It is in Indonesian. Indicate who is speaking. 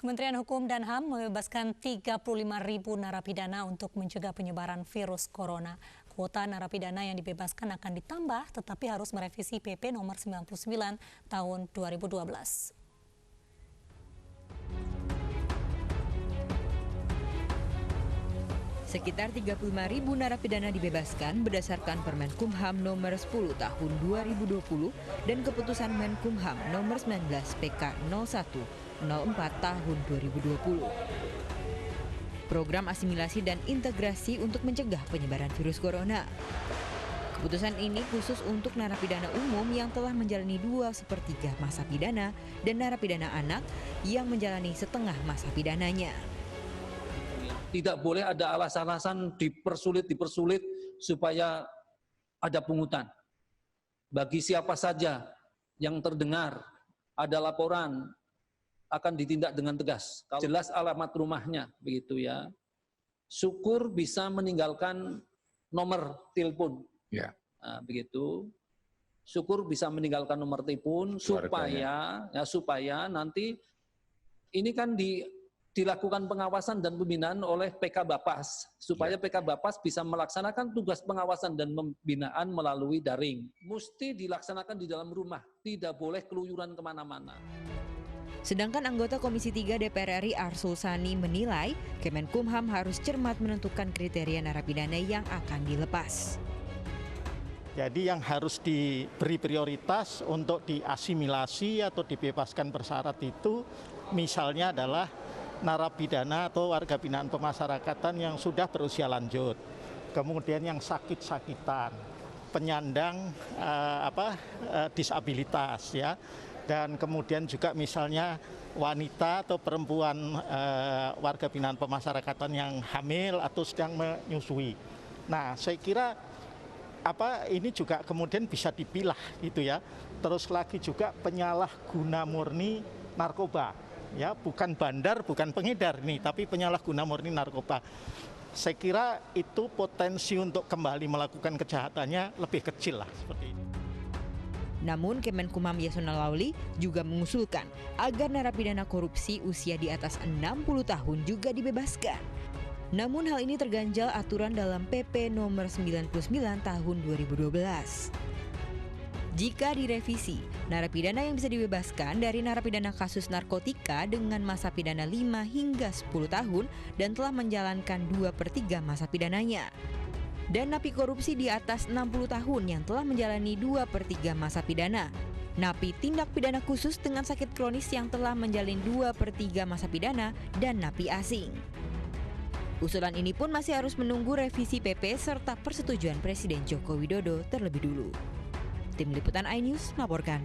Speaker 1: Kementerian Hukum dan HAM membebaskan 35.000 narapidana untuk mencegah penyebaran virus corona. Kuota narapidana yang dibebaskan akan ditambah, tetapi harus merevisi PP nomor 99 tahun 2012.
Speaker 2: Sekitar 35.000 narapidana dibebaskan berdasarkan Permenkumham nomor 10 tahun 2020 dan keputusan Menkumham nomor 19 PK 01/04 tahun 2020. Program asimilasi dan integrasi untuk mencegah penyebaran virus corona. Keputusan ini khusus untuk narapidana umum yang telah menjalani 2/3 masa pidana dan narapidana anak yang menjalani setengah masa pidananya.
Speaker 3: Tidak boleh ada alasan-alasan dipersulit supaya ada pungutan. Bagi siapa saja yang terdengar ada laporan akan ditindak dengan tegas. Jelas alamat rumahnya, begitu ya. Syukur bisa meninggalkan nomor telepon. Ya. Nah, begitu. Syukur bisa meninggalkan nomor telepon supaya nanti ini kan dilakukan pengawasan dan pembinaan oleh PK Bapas, supaya PK Bapas bisa melaksanakan tugas pengawasan dan pembinaan melalui daring. Mesti dilaksanakan di dalam rumah, tidak boleh keluyuran kemana-mana.
Speaker 2: Sedangkan anggota Komisi 3 DPR RI Arsul Sani menilai Kemenkumham harus cermat menentukan kriteria narapidana yang akan dilepas.
Speaker 4: Jadi yang harus diberi prioritas untuk diasimilasi atau dibebaskan bersyarat itu misalnya adalah narapidana atau warga binaan pemasyarakatan yang sudah berusia lanjut, kemudian yang sakit-sakitan, penyandang disabilitas ya, dan kemudian juga misalnya wanita atau perempuan warga binaan pemasyarakatan yang hamil atau sedang menyusui. Nah, saya kira ini juga kemudian bisa dipilah gitu ya. Terus lagi juga penyalahguna murni narkoba. Ya, bukan bandar, bukan pengedar nih, tapi penyalahguna murni narkoba. Saya kira itu potensi untuk kembali melakukan kejahatannya lebih kecil lah seperti ini.
Speaker 2: Namun Kemenkumham Yasona Lauli juga mengusulkan agar narapidana korupsi usia di atas 60 tahun juga dibebaskan. Namun hal ini terganjal aturan dalam PP nomor 99 tahun 2012. Jika direvisi, narapidana yang bisa dibebaskan dari narapidana kasus narkotika dengan masa pidana 5 hingga 10 tahun dan telah menjalankan 2/3 masa pidananya. Dan napi korupsi di atas 60 tahun yang telah menjalani 2/3 masa pidana. Napi tindak pidana khusus dengan sakit kronis yang telah menjalani 2/3 masa pidana dan napi asing. Usulan ini pun masih harus menunggu revisi PP serta persetujuan Presiden Joko Widodo terlebih dulu. Tim Liputan iNews melaporkan.